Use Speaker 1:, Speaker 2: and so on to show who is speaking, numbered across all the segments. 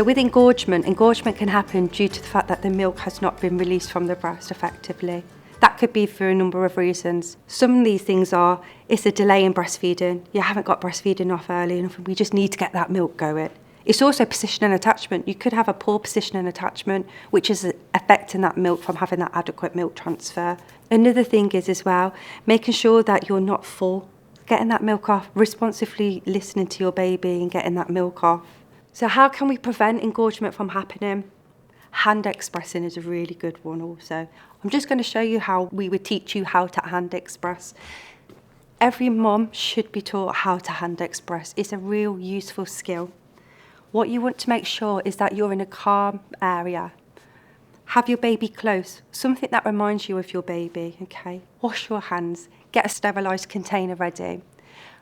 Speaker 1: So with engorgement can happen due to the fact that the milk has not been released from the breast effectively. That could be for a number of reasons. Some of these things are, it's a delay in breastfeeding. You haven't got breastfeeding off early enough and we just need to get that milk going. It's also position and attachment. You could have a poor position and attachment, which is affecting that milk from having that adequate milk transfer. Another thing is as well, making sure that you're not full, getting that milk off, responsively listening to your baby and getting that milk off. So how can we prevent engorgement from happening? Hand expressing is a really good one also. I'm just going to show you how we would teach you how to hand express. Every mum should be taught how to hand express. It's a real useful skill. What you want to make sure is that you're in a calm area. Have your baby close, something that reminds you of your baby, okay? Wash your hands, get a sterilised container ready.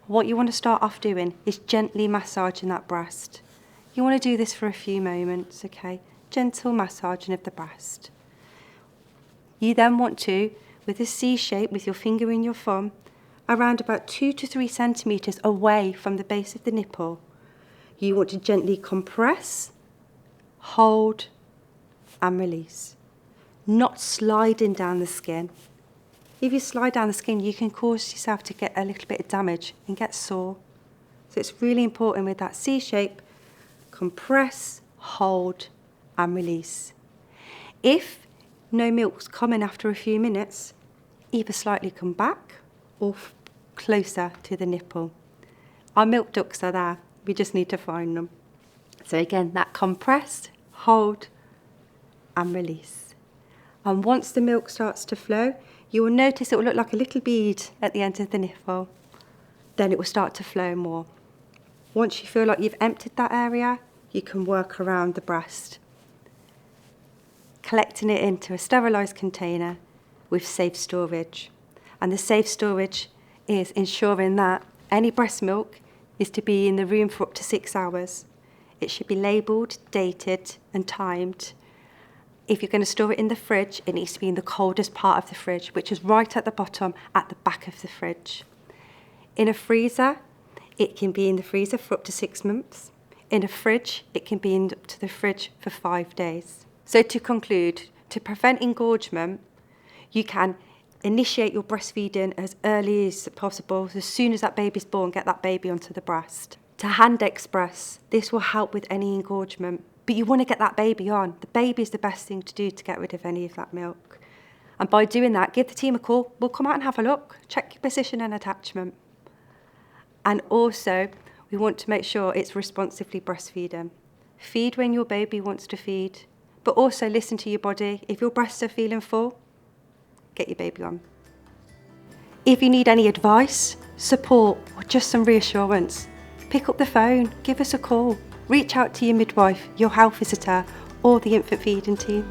Speaker 1: What you want to start off doing is gently massaging that breast. You want to do this for a few moments, okay? Gentle massaging of the breast. You then want to, with a C shape with your finger and your thumb, around about 2 to 3 centimetres away from the base of the nipple, you want to gently compress, hold and release. Not sliding down the skin. If you slide down the skin, you can cause yourself to get a little bit of damage and get sore. So it's really important with that C shape, compress, hold and release. If no milk's coming after a few minutes, either slightly come back or closer to the nipple. Our milk ducts are there, we just need to find them. So again, that compress, hold and release. And once the milk starts to flow, you will notice it will look like a little bead at the end of the nipple. Then it will start to flow more. Once you feel like you've emptied that area, you can work around the breast, collecting it into a sterilised container with safe storage. And the safe storage is ensuring that any breast milk is to be in the room for up to 6 hours. It should be labelled, dated and timed. If you're going to store it in the fridge, it needs to be in the coldest part of the fridge, which is right at the bottom, at the back of the fridge. In a freezer, it can be in the freezer for up to 6 months. In a fridge, it can be up to the fridge for 5 days. So to conclude, to prevent engorgement, you can initiate your breastfeeding as early as possible. As soon as that baby's born, get that baby onto the breast. To hand express, this will help with any engorgement. But you want to get that baby on. The baby is the best thing to do to get rid of any of that milk. And by doing that, give the team a call. We'll come out and have a look. Check your position and attachment. And also, we want to make sure it's responsively breastfeeding. Feed when your baby wants to feed, but also listen to your body. If your breasts are feeling full, get your baby on. If you need any advice, support, or just some reassurance, pick up the phone, give us a call. Reach out to your midwife, your health visitor, or the infant feeding team.